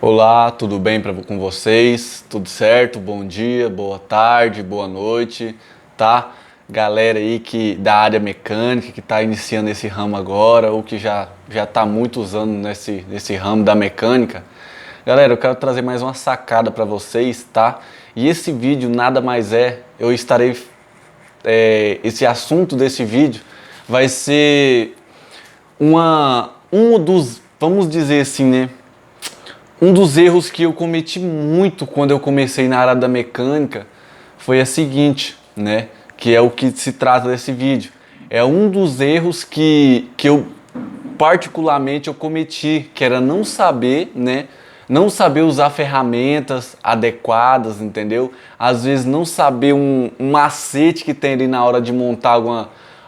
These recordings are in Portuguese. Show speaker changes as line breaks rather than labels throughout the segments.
Olá, tudo bem com vocês? Tudo certo? Bom dia, boa tarde, boa noite, tá? Galera aí que da área mecânica, que está iniciando esse ramo agora ou que já está muitos anos nesse ramo da mecânica. Galera, eu quero trazer mais uma sacada para vocês, tá? E esse vídeo nada mais eu estarei esse assunto desse vídeo vai ser um dos, vamos dizer assim, né? Um dos erros que eu cometi muito quando eu comecei na área da mecânica foi a seguinte, né? Que é o que se trata desse vídeo. É um dos erros que eu particularmente eu cometi, que era não saber, né? Não saber usar ferramentas adequadas, entendeu? Às vezes não saber um macete que tem ali na hora de montar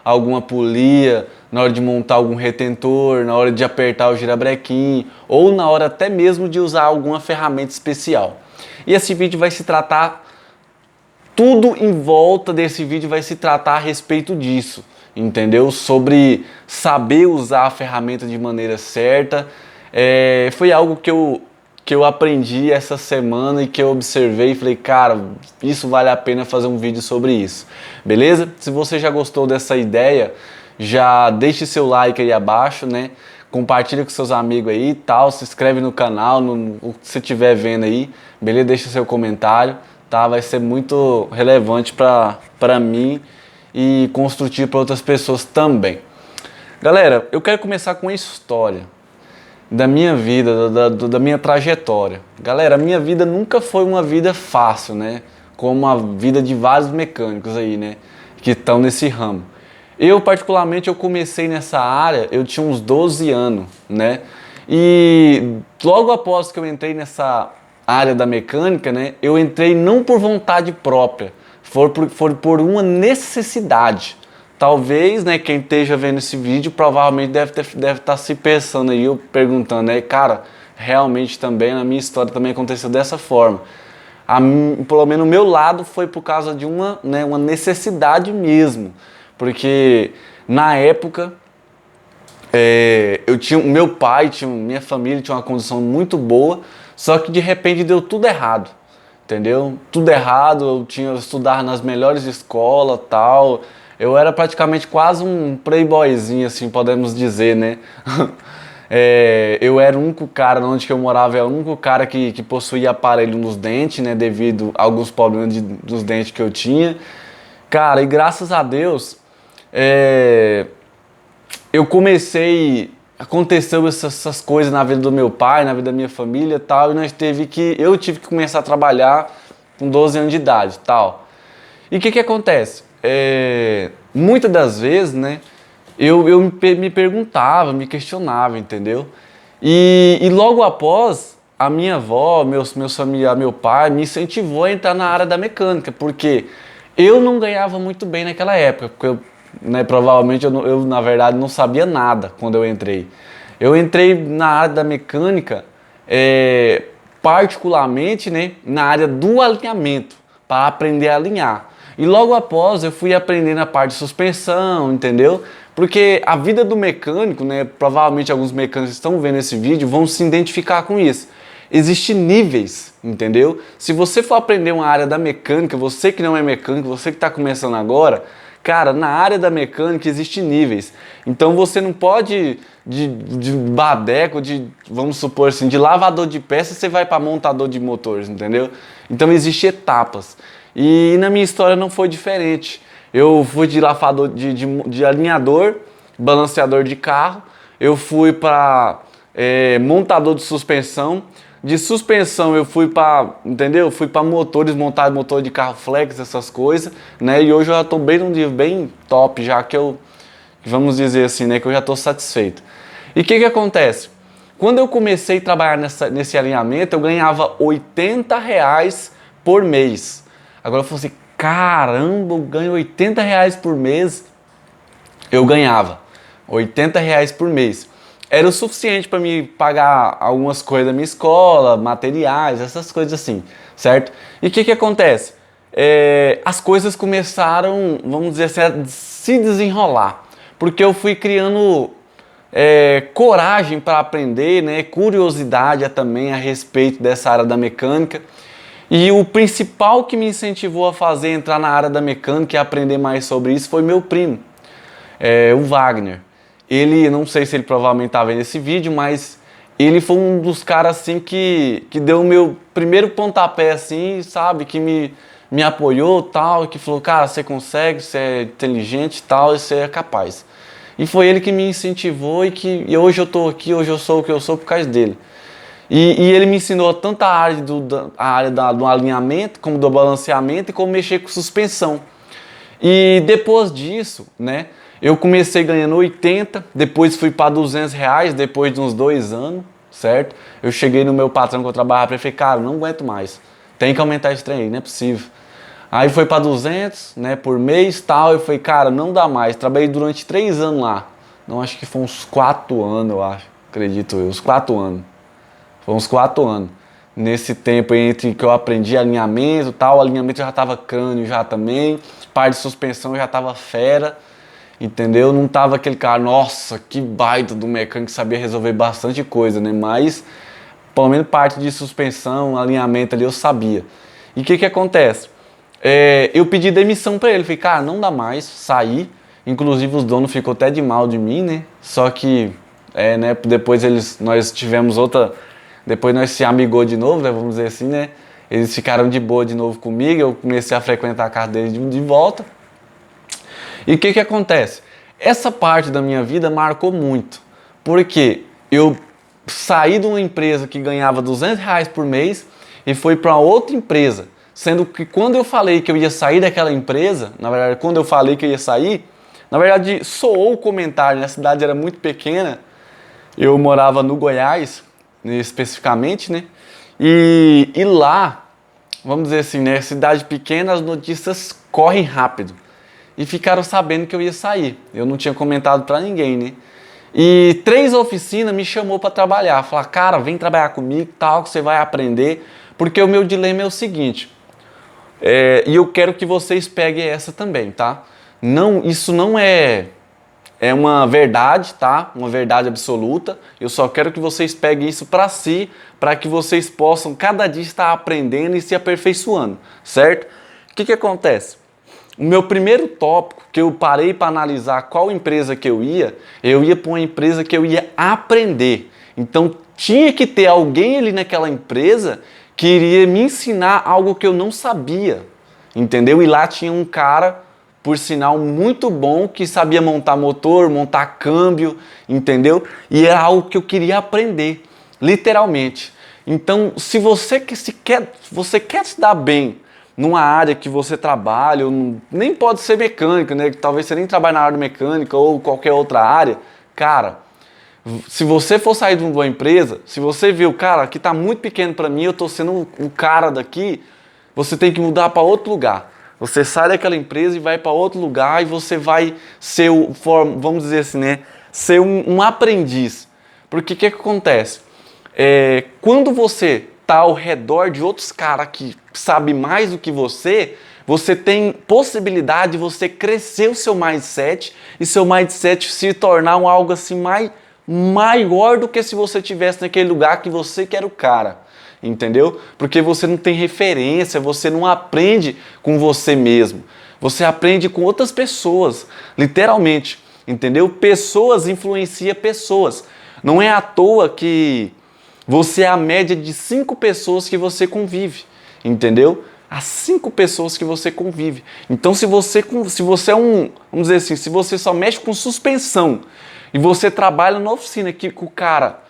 alguma polia, na hora de montar algum retentor, na hora de apertar o girabrequim, ou na hora até mesmo de usar alguma ferramenta especial. E esse vídeo vai se tratar, tudo em volta desse vídeo vai se tratar a respeito disso, entendeu? Sobre saber usar a ferramenta de maneira certa. Foi algo que eu aprendi essa semana e que eu observei e falei, cara, isso vale a pena fazer um vídeo sobre isso, beleza? Se você já gostou dessa ideia, já deixe seu like aí abaixo, né? Compartilha com seus amigos aí e tal, se inscreve no canal, o que você estiver vendo aí, beleza? Deixa seu comentário, tá? Vai ser muito relevante para mim e construtivo para outras pessoas também. Galera, eu quero começar com uma história da minha vida, da minha trajetória. Galera, a minha vida nunca foi uma vida fácil, né? Como a vida de vários mecânicos aí, né? Que estão nesse ramo. Eu, particularmente, eu comecei nessa área, eu tinha uns 12 anos, né? E logo após que eu entrei nessa área da mecânica, né? Eu entrei não por vontade própria, foi por uma necessidade. Talvez, né, quem esteja vendo esse vídeo provavelmente deve estar se pensando aí, eu perguntando, né, cara, realmente também na minha história também aconteceu dessa forma. Pelo menos o meu lado foi por causa de uma necessidade mesmo, porque na época meu pai, minha família tinha uma condição muito boa, só que de repente deu tudo errado. Entendeu? Tudo errado, eu estudava nas melhores escolas, tal. Eu era praticamente quase um playboyzinho, assim, podemos dizer, né? Eu era o único cara, onde que eu morava, era o único cara que possuía aparelho nos dentes, né? Devido a alguns problemas dos dentes que eu tinha. Cara, e graças a Deus, eu comecei, aconteceu essas coisas na vida do meu pai, na vida da minha família e tal, e eu tive que começar a trabalhar com 12 anos de idade tal. E o que acontece? Muitas das vezes, né, eu me perguntava, me questionava, entendeu? E logo após, a minha avó, meus familiares, meu pai me incentivou a entrar na área da mecânica, porque eu não ganhava muito bem naquela época, porque provavelmente eu, na verdade, não sabia nada quando eu entrei. Eu entrei na área da mecânica, particularmente, né, na área do alinhamento, para aprender a alinhar. E logo após eu fui aprendendo a parte de suspensão, entendeu? Porque a vida do mecânico, né, provavelmente alguns mecânicos que estão vendo esse vídeo vão se identificar com isso. Existem níveis, entendeu? Se você for aprender uma área da mecânica, você que não é mecânico, você que está começando agora, cara, na área da mecânica existem níveis. Então você não pode de badeco, vamos supor assim, de lavador de peças, você vai para montador de motores, entendeu? Então existem etapas. E na minha história não foi diferente. Eu fui de lavador de alinhador, balanceador de carro, eu fui para montador de suspensão. De suspensão eu fui para, entendeu? Fui para motores, montar motor de carro flex, essas coisas, né? E hoje eu já estou bem num nível bem top, já que vamos dizer assim, né? Que eu já estou satisfeito. E o que acontece? Quando eu comecei a trabalhar nesse alinhamento, eu ganhava R$ 80 por mês. Agora eu falei assim, caramba, eu ganho R$ 80 por mês. Eu ganhava R$ 80 por mês. Era o suficiente para me pagar algumas coisas da minha escola, materiais, essas coisas assim, certo? E o que acontece? As coisas começaram, vamos dizer assim, a se desenrolar. Porque eu fui criando coragem para aprender, né? Curiosidade também a respeito dessa área da mecânica. E o principal que me incentivou a entrar na área da mecânica e aprender mais sobre isso foi meu primo, o Wagner. Ele, não sei se ele provavelmente está vendo esse vídeo, mas ele foi um dos caras assim que deu o meu primeiro pontapé assim, sabe? Que me apoiou tal, que falou, cara, você consegue, você é inteligente e tal, você é capaz. E foi ele que me incentivou e hoje eu estou aqui, hoje eu sou o que eu sou por causa dele. E ele me ensinou tanto a área do alinhamento, como do balanceamento e como mexer com suspensão. E depois disso, né, eu comecei ganhando 80, depois fui para R$ 200, depois de uns 2 anos, certo? Eu cheguei no meu patrão que eu trabalhava e falei, cara, não aguento mais, tem que aumentar esse trem aí, não é possível. Aí foi para 200, né, por mês e tal, eu falei, cara, não dá mais, trabalhei durante 3 anos lá. Não, acho que foi uns 4 anos, eu acho, acredito eu, uns 4 anos. Foi uns 4 anos. Nesse tempo entre que eu aprendi alinhamento e tal, o alinhamento já estava crânio já também, parte de suspensão já estava fera, entendeu? Não tava aquele cara, nossa, que baita do mecânico que sabia resolver bastante coisa, né? Mas, pelo menos parte de suspensão, alinhamento ali eu sabia. E o que acontece? Eu pedi demissão para ele, falei, cara, não dá mais, saí. Inclusive os donos ficou até de mal de mim, né? Só que, né, depois nós tivemos outra... Depois nós se amigou de novo, né, vamos dizer assim, né? Eles ficaram de boa de novo comigo, eu comecei a frequentar a casa deles de volta. E o que acontece? Essa parte da minha vida marcou muito, porque eu saí de uma empresa que ganhava R$ 200 por mês e fui para outra empresa, sendo que quando eu falei que eu ia sair daquela empresa, na verdade, quando eu falei que eu ia sair, na verdade, soou o comentário, né? A cidade era muito pequena, eu morava no Goiás, especificamente, né? E lá, vamos dizer assim, né? Cidade pequena, as notícias correm rápido. E ficaram sabendo que eu ia sair. Eu não tinha comentado pra ninguém, né? E 3 oficinas me chamou para trabalhar. Falaram, cara, vem trabalhar comigo, tal, que você vai aprender. Porque o meu dilema é o seguinte, e eu quero que vocês peguem essa também, tá? Não, isso não é uma verdade, tá? Uma verdade absoluta. Eu só quero que vocês peguem isso para si, para que vocês possam cada dia estar aprendendo e se aperfeiçoando, certo? O que acontece? O meu primeiro tópico, que eu parei para analisar qual empresa que eu ia para uma empresa que eu ia aprender. Então tinha que ter alguém ali naquela empresa que iria me ensinar algo que eu não sabia, entendeu? E lá tinha um cara, por sinal, muito bom, que sabia montar motor, montar câmbio, entendeu? E era algo que eu queria aprender, literalmente. Então, se você quer se dar bem numa área que você trabalha, ou nem pode ser mecânica, né? Talvez você nem trabalhe na área mecânica ou qualquer outra área, cara, se você for sair de uma empresa, se você viu, cara, aqui tá muito pequeno para mim, eu tô sendo o cara daqui, você tem que mudar para outro lugar. Você sai daquela empresa e vai para outro lugar e você vai ser, vamos dizer assim, né? Ser um aprendiz. Porque o que acontece? Quando você está ao redor de outros caras que sabem mais do que você tem possibilidade de você crescer o seu mindset e seu mindset se tornar algo assim maior do que se você estivesse naquele lugar que você que era o cara. Entendeu? Porque você não tem referência, você não aprende com você mesmo. Você aprende com outras pessoas, literalmente, entendeu? Pessoas influenciam pessoas. Não é à toa que você é a média de 5 pessoas que você convive, entendeu? As 5 pessoas que você convive. Então, se você é vamos dizer assim, se você só mexe com suspensão e você trabalha na oficina que o cara...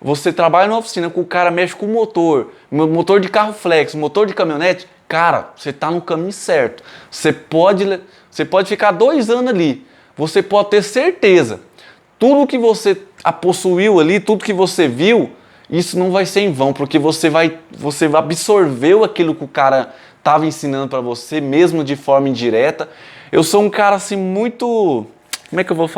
Você trabalha na oficina que o cara mexe com motor de carro flex, motor de caminhonete, cara, você está no caminho certo. Você pode ficar 2 anos ali, você pode ter certeza. Tudo que você possuiu ali, tudo que você viu, isso não vai ser em vão, porque você absorveu aquilo que o cara estava ensinando para você, mesmo de forma indireta. Eu sou um cara assim muito... Como é que eu vou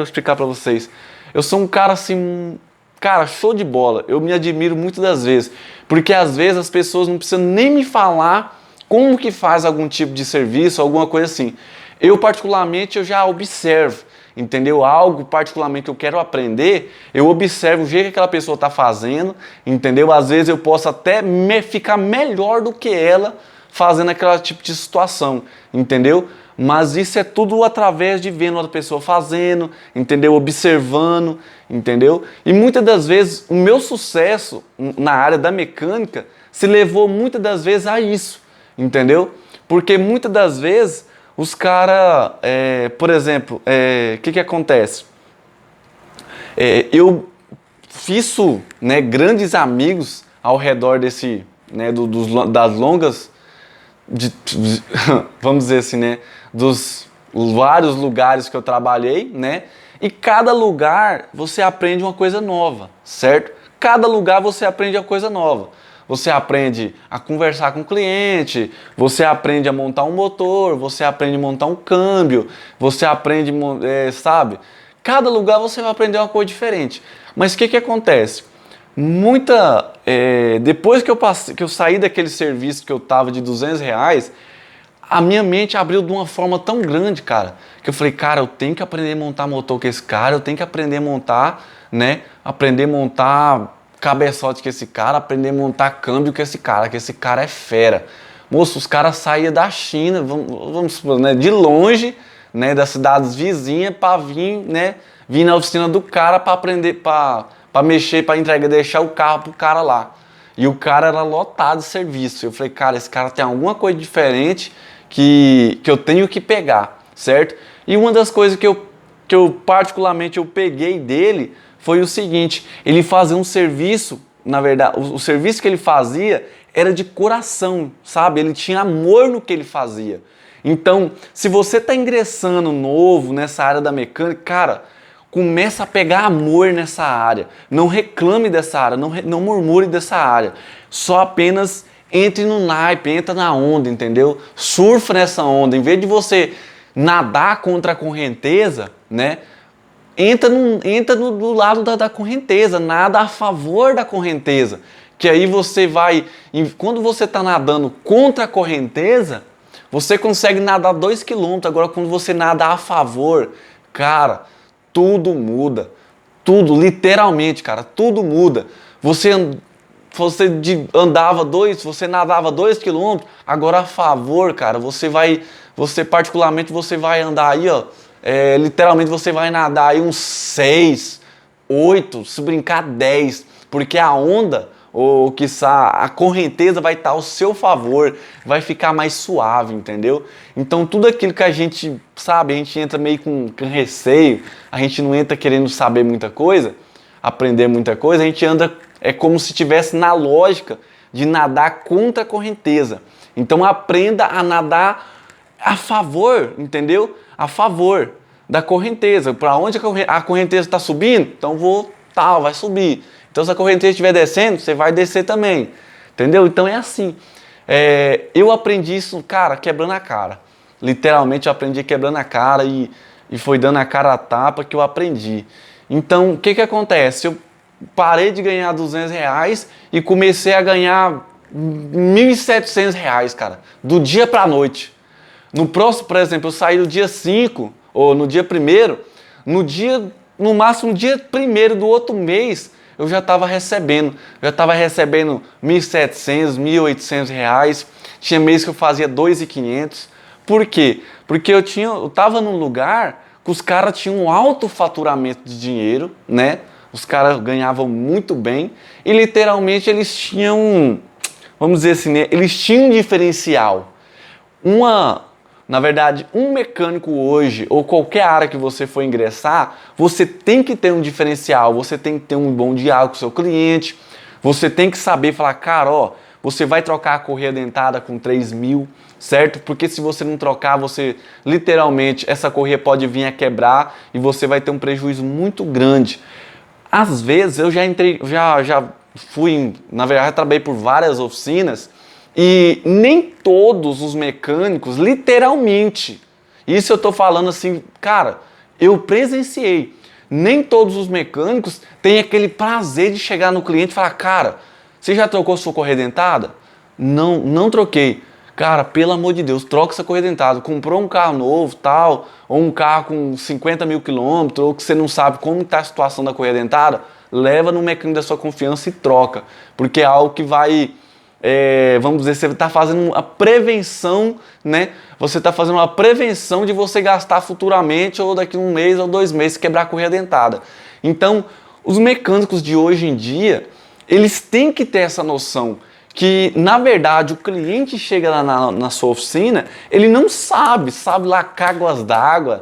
explicar para vocês? Eu sou um cara assim... Cara, show de bola, eu me admiro muito das vezes, porque às vezes as pessoas não precisam nem me falar como que faz algum tipo de serviço, alguma coisa assim. Eu particularmente, eu já observo, entendeu? Algo particularmente que eu quero aprender, eu observo o jeito que aquela pessoa está fazendo, entendeu? Às vezes eu posso até ficar melhor do que ela fazendo aquele tipo de situação, entendeu? Mas isso é tudo através de vendo outra pessoa fazendo, entendeu? Observando, entendeu? E muitas das vezes o meu sucesso na área da mecânica se levou muitas das vezes a isso, entendeu? Porque muitas das vezes os caras, por exemplo, o que acontece? Eu fiz, né, grandes amigos ao redor desse, né, das longas, vamos dizer assim, né, dos vários lugares que eu trabalhei, né? E cada lugar você aprende uma coisa nova, certo? Cada lugar você aprende uma coisa nova. Você aprende a conversar com o cliente, você aprende a montar um motor, você aprende a montar um câmbio, você aprende, sabe? Cada lugar você vai aprender uma coisa diferente. Mas o que acontece? Depois que eu saí daquele serviço que eu tava de R$ 200, a minha mente abriu de uma forma tão grande, cara, que eu falei, cara, eu tenho que aprender a montar motor com esse cara, eu tenho que aprender a montar, né? Aprender a montar cabeçote com esse cara, aprender a montar câmbio com esse cara é fera. Moço, os caras saíam da China, vamos supor, né, de longe, né, das cidades vizinhas, para vir, né, vir na oficina do cara para aprender, para mexer, para entregar, deixar o carro pro cara lá. E o cara era lotado de serviço. Eu falei, cara, esse cara tem alguma coisa diferente que eu tenho que pegar, certo? E uma das coisas que eu particularmente eu peguei dele foi o seguinte: ele fazia um serviço, na verdade, o serviço que ele fazia era de coração, sabe? Ele tinha amor no que ele fazia. Então, se você está ingressando novo nessa área da mecânica, cara, começa a pegar amor nessa área. Não reclame dessa área, não murmure dessa área. Só apenas entre no naipe, entra na onda, entendeu? Surfa nessa onda. Em vez de você nadar contra a correnteza, né? Entra do lado da correnteza, nada a favor da correnteza. Que aí você vai, quando você está nadando contra a correnteza, você consegue nadar 2 km. Agora, quando você nada a favor, cara, tudo muda. Tudo, literalmente, cara, tudo muda. Você nadava 2 km, agora a favor, cara, você particularmente, você vai andar aí, ó, literalmente você vai nadar aí uns 6, 8, se brincar 10, porque a onda, ou quiçá a correnteza vai estar ao seu favor, vai ficar mais suave, entendeu? Então tudo aquilo que a gente sabe, a gente entra meio com receio, a gente não entra querendo saber muita coisa, aprender muita coisa, a gente anda como se estivesse na lógica de nadar contra a correnteza. Então aprenda a nadar a favor, entendeu? A favor da correnteza. Para onde a correnteza está subindo, então vai subir. Então se a correnteza estiver descendo, você vai descer também. Entendeu? Então é assim. Eu aprendi isso, cara, quebrando a cara. Literalmente eu aprendi quebrando a cara e foi dando a cara a tapa que eu aprendi. Então o que acontece? Eu parei de ganhar R$ 200 e comecei a ganhar R$ 1.700, cara, do dia para a noite. No próximo, por exemplo, eu saí no dia 5 ou no dia 1º, no máximo no dia 1º do outro mês, eu já estava recebendo R$ 1.700, R$ 1.800. Tinha mês que eu fazia R$ 2.500. Por quê? Porque eu estava num lugar que os caras tinham um alto faturamento de dinheiro, né? Os caras ganhavam muito bem e literalmente eles tinham, vamos dizer assim, né? Eles tinham um diferencial. Na verdade, um mecânico hoje, ou qualquer área que você for ingressar, você tem que ter um diferencial, você tem que ter um bom diálogo com o seu cliente, você tem que saber falar, cara, ó, você vai trocar a correia dentada com 3.000, certo? Porque se você não trocar, você literalmente, essa correia pode vir a quebrar e você vai ter um prejuízo muito grande. Às vezes eu já fui, na verdade, trabalhei por várias oficinas e nem todos os mecânicos, literalmente, isso eu tô falando assim, cara, eu presenciei, nem todos os mecânicos têm aquele prazer de chegar no cliente e falar, cara, você já trocou sua correia dentada? Não, não troquei. Cara, pelo amor de Deus, troca essa correia dentada. Comprou um carro novo, tal, ou um carro com 50 mil quilômetros, ou que você não sabe como está a situação da correia dentada, leva no mecânico da sua confiança e troca. Porque é algo que vai, vamos dizer, você está fazendo uma prevenção, né? Você está fazendo uma prevenção de você gastar futuramente, ou daqui a um mês ou 2 meses, quebrar a correia dentada. Então, os mecânicos de hoje em dia, eles têm que ter essa noção que, na verdade, o cliente chega lá na sua oficina, ele não sabe lá cáguas d'água,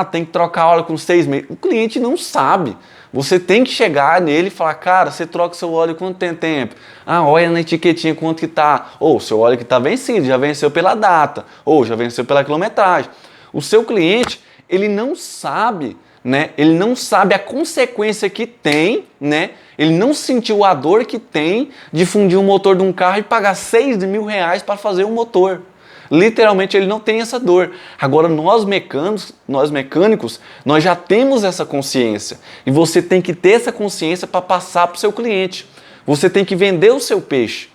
tem que trocar óleo com 6 meses. O cliente não sabe. Você tem que chegar nele e falar, cara, você troca seu óleo quanto tem tempo? Olha na etiquetinha quanto que tá. Ou seu óleo que tá vencido, já venceu pela data, ou já venceu pela quilometragem. O seu cliente, ele não sabe, né? Ele não sabe a consequência que tem, né? Ele não sentiu a dor que tem de fundir um motor de um carro e pagar 6 mil reais para fazer um motor. Literalmente ele não tem essa dor. Agora nós mecânicos, nós já temos essa consciência. E você tem que ter essa consciência para passar para o seu cliente. Você tem que vender o seu peixe,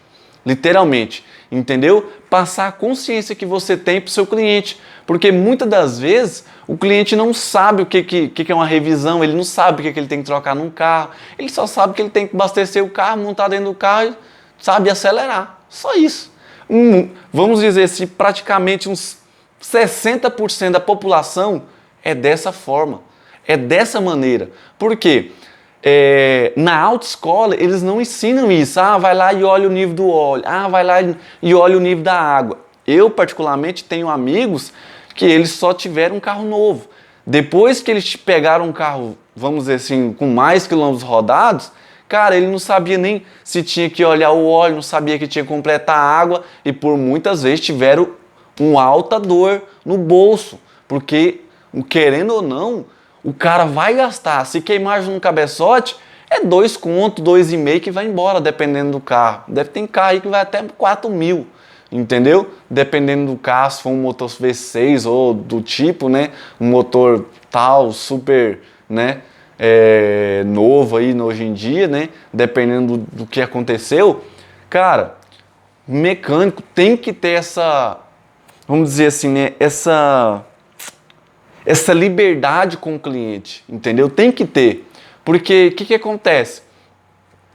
literalmente. Entendeu? Passar a consciência que você tem para o seu cliente. Porque muitas das vezes o cliente não sabe o que é uma revisão, ele não sabe o que ele tem que trocar num carro, ele só sabe que ele tem que abastecer o carro, montar dentro do carro e sabe acelerar. Só isso. Vamos dizer assim, praticamente uns 60% da população é dessa forma, é dessa maneira. Por quê? Na autoescola eles não ensinam isso. Vai lá e olha o nível do óleo. Vai lá e olha o nível da água. Eu particularmente tenho amigos que eles só tiveram um carro novo. Depois que eles pegaram um carro, vamos dizer assim, com mais quilômetros rodados, cara, ele não sabia nem se tinha que olhar o óleo, não sabia que tinha que completar a água e por muitas vezes tiveram uma alta dor no bolso, porque, querendo ou não, o cara vai gastar. Se queimar no cabeçote, é 2 conto, 2,5 que vai embora, dependendo do carro. Deve ter carro aí que vai até 4 mil. Entendeu? Dependendo do carro, se for um motor V6 ou do tipo, né? Um motor tal, super, né? Novo aí hoje em dia, né? Dependendo do que aconteceu. Cara, mecânico tem que ter essa, vamos dizer assim, né? Essa liberdade com o cliente, entendeu? Tem que ter. Porque o que acontece?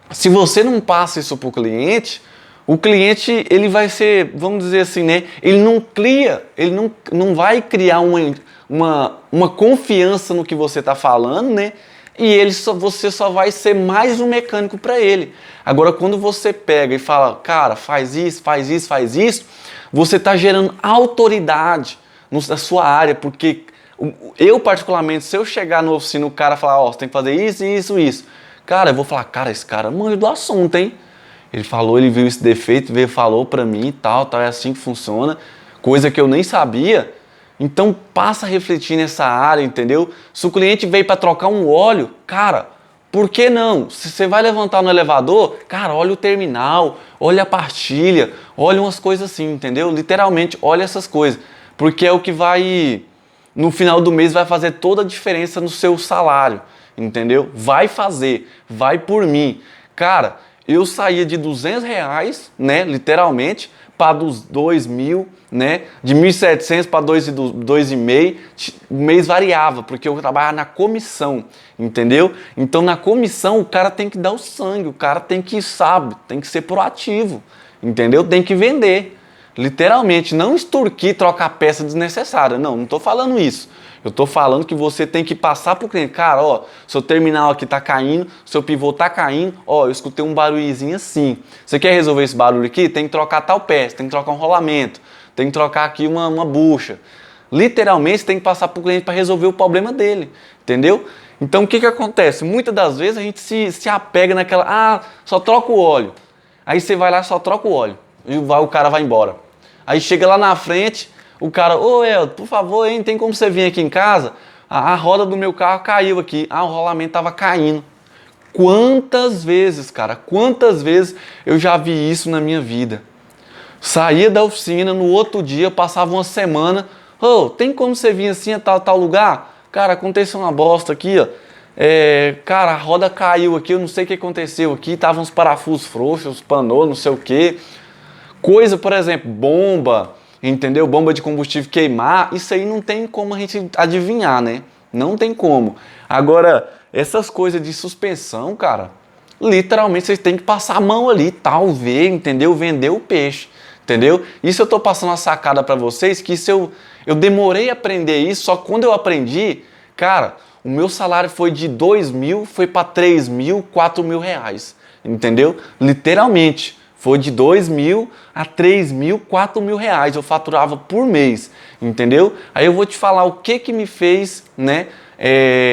Se você não passa isso para o cliente, ele vai ser, vamos dizer assim, né? Ele não vai criar uma confiança no que você está falando, né? E você só vai ser mais um mecânico para ele. Agora, quando você pega e fala, cara, faz isso, faz isso, faz isso, você está gerando autoridade na sua área, porque eu, particularmente, se eu chegar no oficina, o cara falar, você tem que fazer isso, isso, isso. Cara, eu vou falar, cara, esse cara manja do assunto, hein? Ele falou, ele viu esse defeito, falou pra mim e tal, é assim que funciona, coisa que eu nem sabia. Então passa a refletir nessa área, entendeu? Se o cliente veio para trocar um óleo, cara, por que não? Se você vai levantar no elevador, cara, olha o terminal, olha a pastilha, olha umas coisas assim, entendeu? Literalmente, olha essas coisas, porque é o que vai, no final do mês, vai fazer toda a diferença no seu salário, entendeu? Vai fazer, vai por mim. Cara, eu saía de R$200, né, literalmente, para dos 2.000, né, de 1.700 para 2,5, o mês variava, porque eu trabalhava na comissão, entendeu? Então na comissão o cara tem que dar o sangue, o cara tem que, tem que ser proativo, entendeu? Tem que vender, literalmente, não extorquir, trocar peça desnecessária, não estou falando isso. Eu estou falando que você tem que passar para o cliente. Cara, seu terminal aqui está caindo, seu pivô está caindo, eu escutei um barulhozinho assim. Você quer resolver esse barulho aqui? Tem que trocar tal peça, tem que trocar um rolamento, tem que trocar aqui uma bucha. Literalmente, você tem que passar para o cliente para resolver o problema dele, entendeu? Então, o que acontece? Muitas das vezes a gente se apega naquela, só troca o óleo. Aí você vai lá, só troca o óleo e o cara vai embora. Aí chega lá na frente, o cara, Elton, por favor, hein, tem como você vir aqui em casa? A roda do meu carro caiu aqui. O rolamento estava caindo. Quantas vezes, cara, quantas vezes eu já vi isso na minha vida? Saía da oficina, no outro dia, passava uma semana, tem como você vir assim a tal lugar? Cara, aconteceu uma bosta aqui, cara, a roda caiu aqui, eu não sei o que aconteceu aqui, estavam uns parafusos frouxos, panou, não sei o que. Coisa, por exemplo, bomba, entendeu? Bomba de combustível queimar, isso aí não tem como a gente adivinhar, né? Não tem como. Agora, essas coisas de suspensão, cara, literalmente vocês têm que passar a mão ali, tal, ver, entendeu? Vender o peixe, entendeu? Isso eu tô passando uma sacada pra vocês, que isso eu demorei a aprender isso, só que quando eu aprendi, cara, o meu salário foi de 2.000, foi pra 3.000, 4.000 reais, entendeu? Literalmente. Foi de 2.000 a 3.000, 4.000 reais. Eu faturava por mês, entendeu? Aí eu vou te falar o que que me fez, né?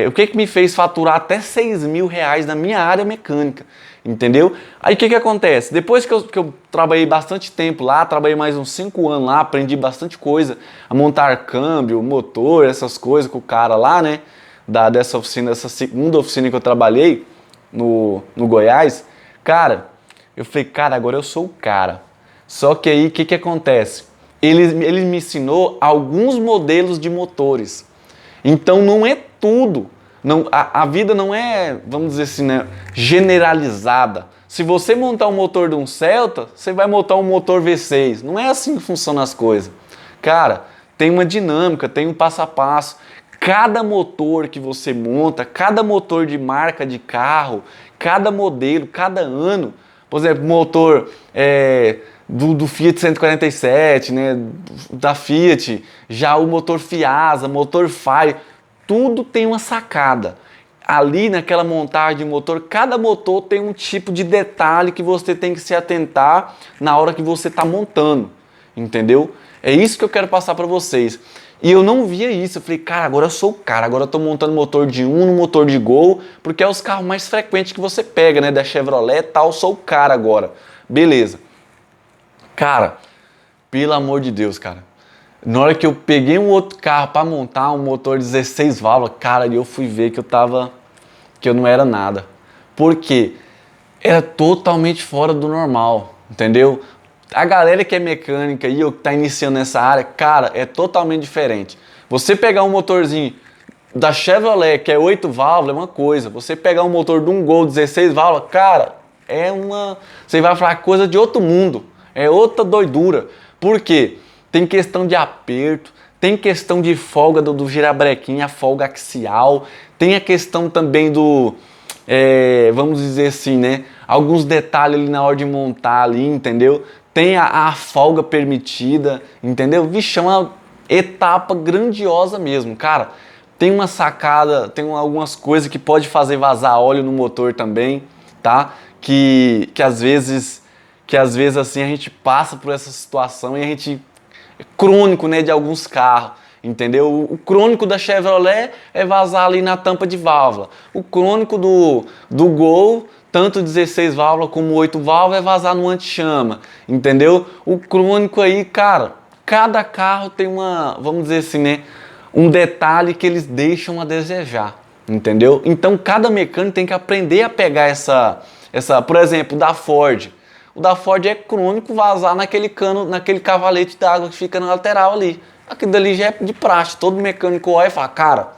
O que que me fez faturar até 6.000 reais na minha área mecânica, entendeu? Aí o que que acontece? Depois que eu trabalhei bastante tempo lá, trabalhei mais uns 5 anos lá, aprendi bastante coisa, a montar câmbio, motor, essas coisas com o cara lá, né? Dessa oficina, dessa segunda oficina que eu trabalhei no Goiás, cara. Eu falei, cara, agora eu sou o cara. Só que aí, o que que acontece? Ele me ensinou alguns modelos de motores. Então, não é tudo. Não, a vida não é, vamos dizer assim, né, generalizada. Se você montar um motor de um Celta, você vai montar um motor V6. Não é assim que funcionam as coisas. Cara, tem uma dinâmica, tem um passo a passo. Cada motor que você monta, cada motor de marca de carro, cada modelo, cada ano... Por exemplo, motor do Fiat 147, né, da Fiat, já o motor Fiasa, motor Fire, tudo tem uma sacada. Ali naquela montagem de motor, cada motor tem um tipo de detalhe que você tem que se atentar na hora que você está montando, entendeu? É isso que eu quero passar para vocês. E eu não via isso, eu falei, cara, agora eu sou o cara, agora eu tô montando motor de Uno, motor de Gol, porque é os carros mais frequentes que você pega, né, da Chevrolet e tal, eu sou o cara agora. Beleza. Cara, pelo amor de Deus, cara, na hora que eu peguei um outro carro para montar, um motor 16 válvulas, cara, eu fui ver que eu não era nada. Por quê? Era totalmente fora do normal, entendeu? A galera que é mecânica e eu que tá iniciando nessa área, cara, é totalmente diferente. Você pegar um motorzinho da Chevrolet, que é 8 válvulas, é uma coisa. Você pegar um motor de um Gol 16 válvulas, cara, você vai falar coisa de outro mundo. É outra doidura. Por quê? Tem questão de aperto, tem questão de folga do girabrequim, a folga axial, tem a questão também do... vamos dizer assim, né? Alguns detalhes ali na hora de montar ali, entendeu? Tem a folga permitida, entendeu? Vixe, é uma etapa grandiosa mesmo, cara. Tem uma sacada, tem algumas coisas que pode fazer vazar óleo no motor também, tá? Que às vezes assim a gente passa por essa situação e a gente é crônico, né, de alguns carros. Entendeu? O crônico da Chevrolet é vazar ali na tampa de válvula. O crônico do Gol, tanto 16 válvulas como 8 válvulas, é vazar no anti-chama. Entendeu? O crônico aí, cara, cada carro tem vamos dizer assim, né? Um detalhe que eles deixam a desejar. Entendeu? Então cada mecânico tem que aprender a pegar essa por exemplo, da Ford. O da Ford é crônico vazar naquele cano, naquele cavalete d'água que fica na lateral ali. Aquilo dali já é de praxe. Todo mecânico olha e fala, cara,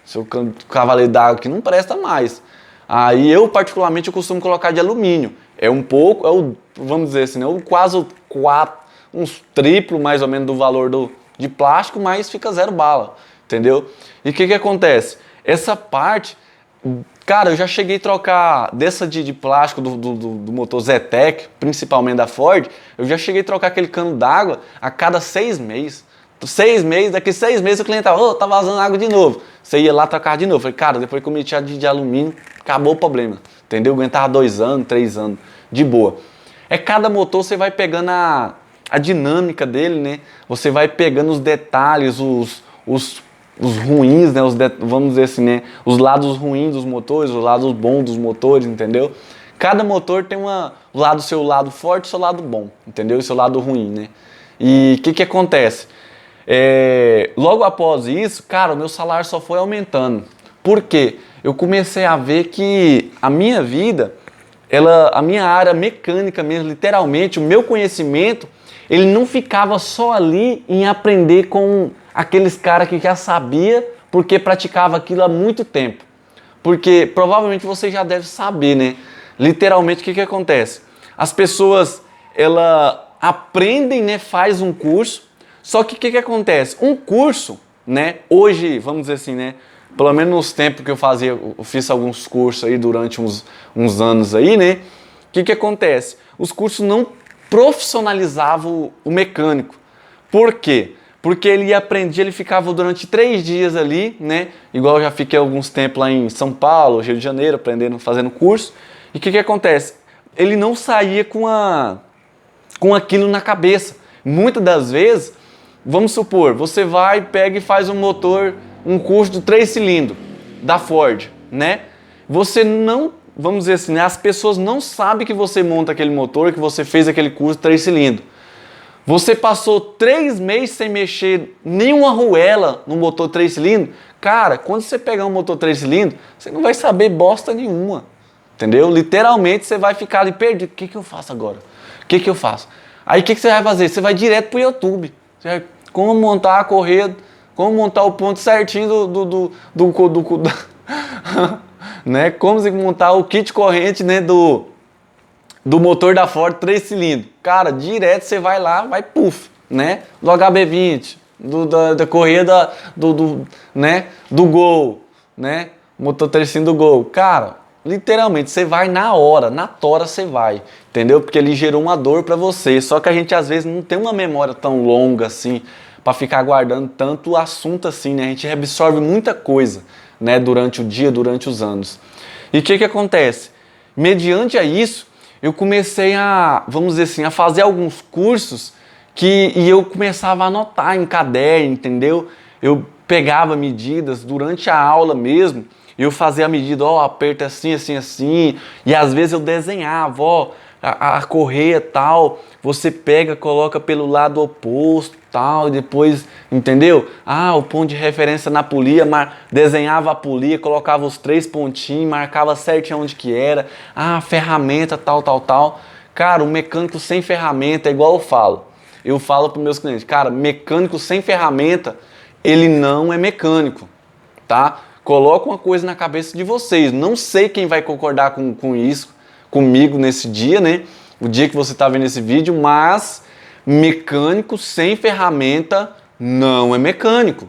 seu cavalete d'água aqui não presta mais. Aí eu, particularmente, eu costumo colocar de alumínio. É um pouco, vamos dizer assim, quase uns triplo mais ou menos do valor de plástico, mas fica zero bala, entendeu? E o que acontece? Essa parte, cara, eu já cheguei a trocar dessa de plástico do motor Zetec, principalmente da Ford, eu já cheguei a trocar aquele cano d'água a cada 6 meses. 6 meses, daqui 6 meses o cliente tava, tá vazando água de novo. Você ia lá trocar de novo. Falei, cara, depois que eu meti a de alumínio, acabou o problema. Entendeu? Aguentava 2 anos, 3 anos, de boa. Cada motor você vai pegando a dinâmica dele, né? Você vai pegando os detalhes, os ruins, né? Vamos dizer assim, né? Os lados ruins dos motores, os lados bons dos motores, entendeu? Cada motor tem seu lado forte e seu lado bom, entendeu? E seu lado ruim, né? E o que acontece? Logo após isso, cara, o meu salário só foi aumentando. Por quê? Eu comecei a ver que a minha vida, a minha área mecânica mesmo, literalmente, o meu conhecimento, ele não ficava só ali em aprender com aqueles caras que já sabia porque praticava aquilo há muito tempo. Porque provavelmente você já deve saber, né? Literalmente, o que acontece? As pessoas, aprendem, né, faz um curso, só que o que acontece? Um curso, né, hoje, vamos dizer assim, né, pelo menos nos tempos que eu fazia, eu fiz alguns cursos aí durante uns anos aí, né, o que acontece? Os cursos não profissionalizavam o mecânico. Por quê? Porque ele ia aprender, ele ficava durante 3 dias ali, né, igual eu já fiquei alguns tempos lá em São Paulo, Rio de Janeiro, aprendendo, fazendo curso, e o que acontece? Ele não saía com aquilo na cabeça. Muitas das vezes, vamos supor, você vai, pega e faz um curso de 3 cilindros da Ford, né? Você não, vamos dizer assim, né? As pessoas não sabem que você monta aquele motor, que você fez aquele curso de 3 cilindros. Você passou 3 meses sem mexer nenhuma arruela no motor 3 cilindros. Cara, quando você pegar um motor 3 cilindros, você não vai saber bosta nenhuma. Entendeu? Literalmente você vai ficar ali perdido. O que eu faço agora? O que eu faço? Aí o que você vai fazer? Você vai direto pro YouTube. Como montar a correia, como montar o ponto certinho né? Como você montar o kit corrente, né, do motor da Ford 3 cilindros. Cara, direto você vai lá, vai puff, né? Do HB20, da correia né, do Gol, né? Motor 3 cilindros do Gol. Cara, literalmente, você vai na hora, na tora você vai, entendeu? Porque ele gerou uma dor pra você. Só que a gente às vezes não tem uma memória tão longa assim, pra ficar guardando tanto assunto assim, né? A gente absorve muita coisa, né? Durante o dia, durante os anos. E o que acontece? Mediante a isso, eu comecei a, vamos dizer assim, a fazer alguns cursos e eu começava a anotar em caderno, entendeu? Eu pegava medidas durante a aula mesmo, eu fazia a medida, ó, aperta assim, assim, assim, e às vezes eu desenhava, ó, a correia tal, você pega, coloca pelo lado oposto, tal, e depois, entendeu? Ah, o ponto de referência na polia, desenhava a polia, colocava os 3 pontinhos, marcava certinho onde que era, ah, ferramenta, tal, tal, tal. Cara, o mecânico sem ferramenta é igual eu falo para os meus clientes, cara, mecânico sem ferramenta, ele não é mecânico, tá? Coloca uma coisa na cabeça de vocês. Não sei quem vai concordar com isso, comigo nesse dia, né? O dia que você está vendo esse vídeo, mas mecânico sem ferramenta não é mecânico.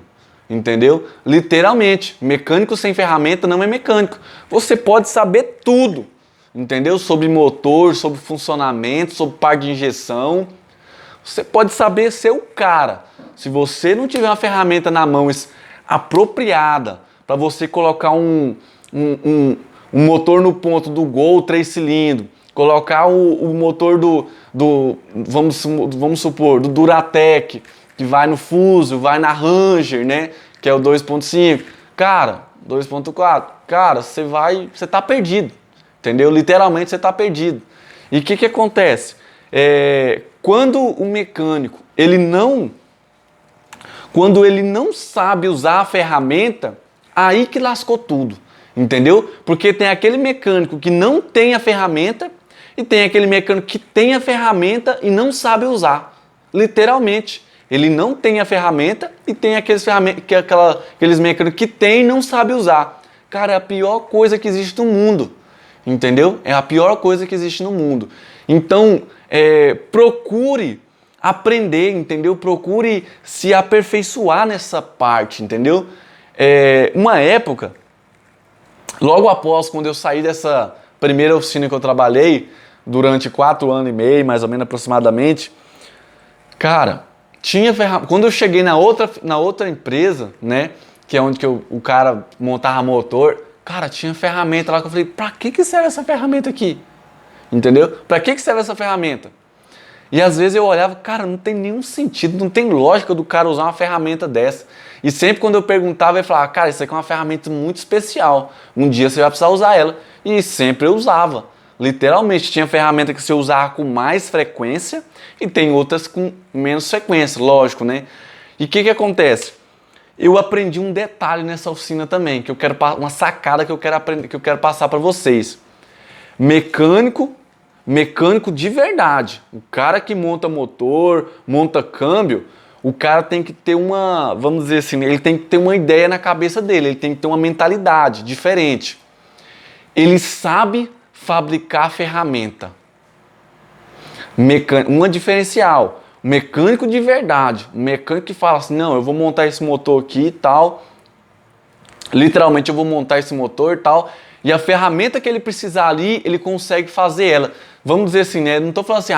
Entendeu? Literalmente, mecânico sem ferramenta não é mecânico. Você pode saber tudo, entendeu? Sobre motor, sobre funcionamento, sobre par de injeção. Você pode saber ser o cara. Se você não tiver uma ferramenta na mão apropriada, para você colocar um motor no ponto do Gol 3 cilindros, colocar o motor vamos supor, do Duratec, que vai no Fuso, vai na Ranger, né, que é o 2.5, cara, 2.4, cara, você tá perdido, entendeu? Literalmente você tá perdido. E o que acontece? Quando o mecânico, quando ele não sabe usar a ferramenta, aí que lascou tudo, entendeu? Porque tem aquele mecânico que não tem a ferramenta e tem aquele mecânico que tem a ferramenta e não sabe usar. Literalmente, ele não tem a ferramenta e tem aqueles mecânicos que tem e não sabe usar. Cara, é a pior coisa que existe no mundo, entendeu? É a pior coisa que existe no mundo. Então, procure aprender, entendeu? Procure se aperfeiçoar nessa parte, entendeu? Uma época, logo após quando eu saí dessa primeira oficina que eu trabalhei, durante 4 anos e meio, mais ou menos aproximadamente, cara, tinha ferramenta. Quando eu cheguei na outra empresa, né, que é onde o cara montava motor, cara, tinha ferramenta lá que eu falei, pra que serve essa ferramenta aqui? Entendeu? Pra que serve essa ferramenta? E às vezes eu olhava, cara, não tem nenhum sentido, não tem lógica do cara usar uma ferramenta dessa. E sempre quando eu perguntava, ele falava, cara, isso aqui é uma ferramenta muito especial. Um dia você vai precisar usar ela. E sempre eu usava. Literalmente, tinha ferramenta que você usava com mais frequência e tem outras com menos frequência, lógico, né? E o que acontece? Eu aprendi um detalhe nessa oficina também, uma sacada que eu quero aprender, que eu quero passar para vocês. Mecânico de verdade, o cara que monta motor, monta câmbio, o cara tem que ter vamos dizer assim, ele tem que ter uma ideia na cabeça dele, ele tem que ter uma mentalidade diferente. Ele sabe fabricar ferramenta. Uma diferencial, um mecânico de verdade, um mecânico que fala assim, não, eu vou montar esse motor aqui e tal, literalmente eu vou montar esse motor e tal, e a ferramenta que ele precisar ali, ele consegue fazer ela. Vamos dizer assim, né? Não estou falando assim,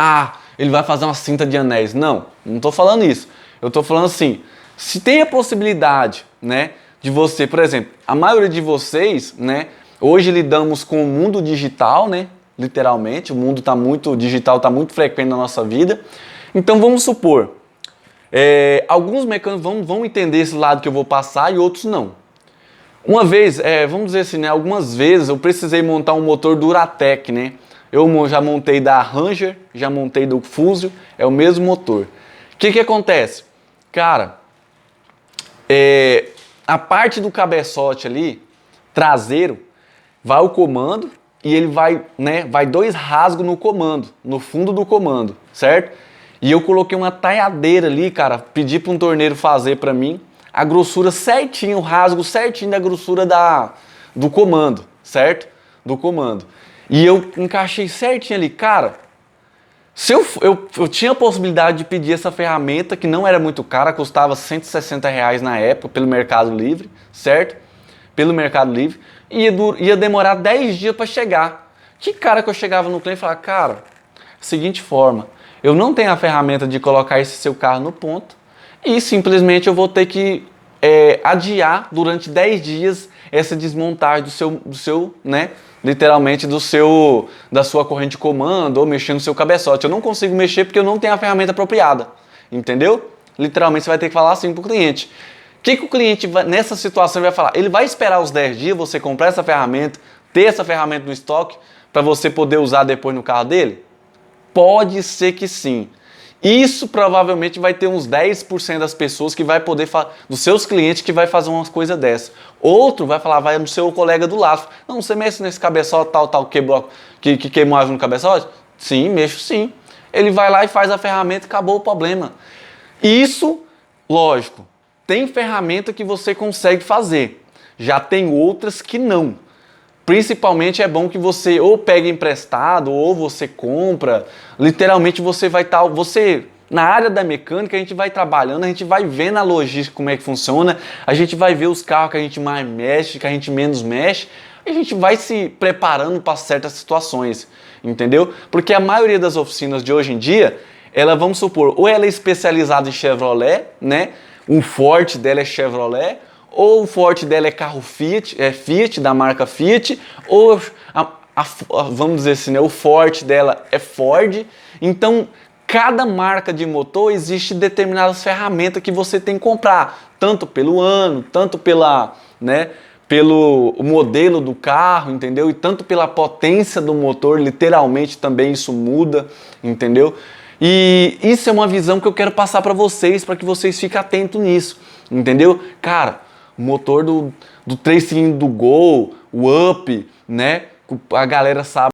ele vai fazer uma cinta de anéis. Não estou falando isso. Eu estou falando assim, se tem a possibilidade, né, de você, por exemplo, a maioria de vocês, né, hoje lidamos com o mundo digital, né, literalmente, o mundo está muito digital, está muito frequente na nossa vida. Então vamos supor, alguns mecânicos vão entender esse lado que eu vou passar e outros não. Uma vez, vamos dizer assim, né, algumas vezes eu precisei montar um motor Duratec, né? Eu já montei da Ranger, já montei do Fusion, é o mesmo motor. O que acontece? Cara, a parte do cabeçote ali, traseiro, vai o comando e ele vai, né, vai 2 rasgos no comando, no fundo do comando, certo? E eu coloquei uma taiadeira ali, cara, pedi para um torneiro fazer para mim, a grossura certinho, o rasgo certinho da grossura do comando, certo? Do comando. E eu encaixei certinho ali, cara. Se eu tinha a possibilidade de pedir essa ferramenta, que não era muito cara, custava R$ 160 na época, pelo Mercado Livre, certo? Pelo Mercado Livre, e ia demorar 10 dias para chegar. Que cara que eu chegava no cliente e falava, cara, seguinte forma, eu não tenho a ferramenta de colocar esse seu carro no ponto, e simplesmente eu vou ter que adiar durante 10 dias essa desmontagem do seu, né? Literalmente da sua corrente de comando ou mexer no seu cabeçote. Eu não consigo mexer porque eu não tenho a ferramenta apropriada, entendeu? Literalmente você vai ter que falar assim pro cliente. O que o cliente nessa situação vai falar? Ele vai esperar os 10 dias você comprar essa ferramenta, ter essa ferramenta no estoque para você poder usar depois no carro dele? Pode ser que sim. Isso provavelmente vai ter uns 10% das pessoas que vai poder, dos seus clientes, que vai fazer umas coisas dessas. Outro vai falar, vai no seu colega do lado. Não, você mexe nesse cabeçote, tal, que queimou no cabeçote? Sim, mexo sim. Ele vai lá e faz a ferramenta e acabou o problema. Isso, lógico, tem ferramenta que você consegue fazer. Já tem outras que não. Principalmente é bom que você ou pegue emprestado ou você compra. Literalmente você vai estar... na área da mecânica a gente vai trabalhando, a gente vai vendo a logística, como é que funciona, a gente vai ver os carros que a gente mais mexe, que a gente menos mexe, a gente vai se preparando para certas situações, entendeu? Porque a maioria das oficinas de hoje em dia, vamos supor, ou ela é especializada em Chevrolet, né? O forte dela é Chevrolet, ou o forte dela é carro Fiat, Fiat, da marca Fiat, ou vamos dizer assim, né, o forte dela é Ford. Então, cada marca de motor existe determinadas ferramentas que você tem que comprar, tanto pelo ano, tanto pelo modelo do carro, entendeu? E tanto pela potência do motor, literalmente também isso muda, entendeu? E isso é uma visão que eu quero passar para vocês vocês fiquem atentos nisso, entendeu? Cara, o motor do 3 cilindros do Gol, o Up, né? A galera sabe